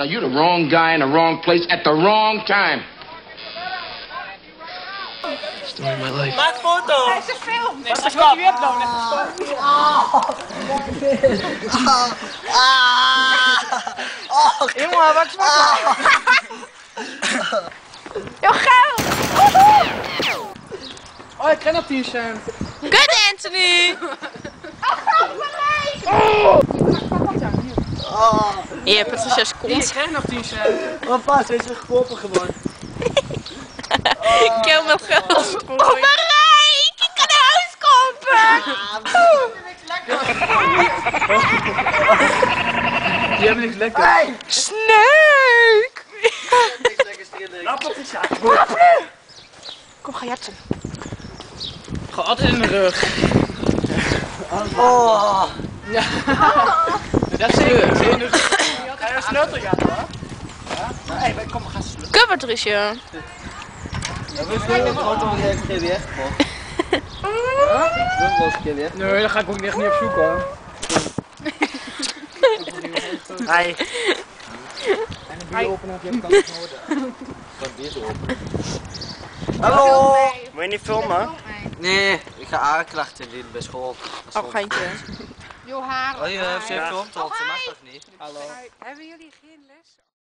Now, you're the wrong guy in the wrong place at the wrong time. Story of my life. Maak foto! Het is een film. Nee, dat wordt weer opnomen. Jongen, wat is foto? Heel gauw. Oh, ik ken dat t-shirt. Good, Anthony. Hier, Patricia's Ik kont. krijg nog t-shirt. Oh, pas, hij is weer geworpen gewoon. Kill me geld. Oh, Marijk, ik kan een huis kopen. Die hebben niks lekker. Sneuk. Niks lekker strillen. Nou, Patricia. Kom, ga jetsen. Gewoon altijd in de rug. Oh. Ja. Dat is zeker. In de rug. Ga je een sleuteljacht hoor? Ja? Hé, kom, we gaan sleutelen. Kom, Patricia. Ja, we zullen gewoon toch weer een keer weer gekocht. We wel eens een keer weer. Nee, daar ga ik ook echt niet op zoek hoor. Hi. En de bier openen heb je kan het horen. Wat bier zo open. Hallo! Wil je niet filmen? Nee, ik ga aanklachten indienen bij school. Oh, geintje. Jouw haar. Oh, je heeft ze gefilmd, dat mag toch niet? Hallo. Hebben jullie geen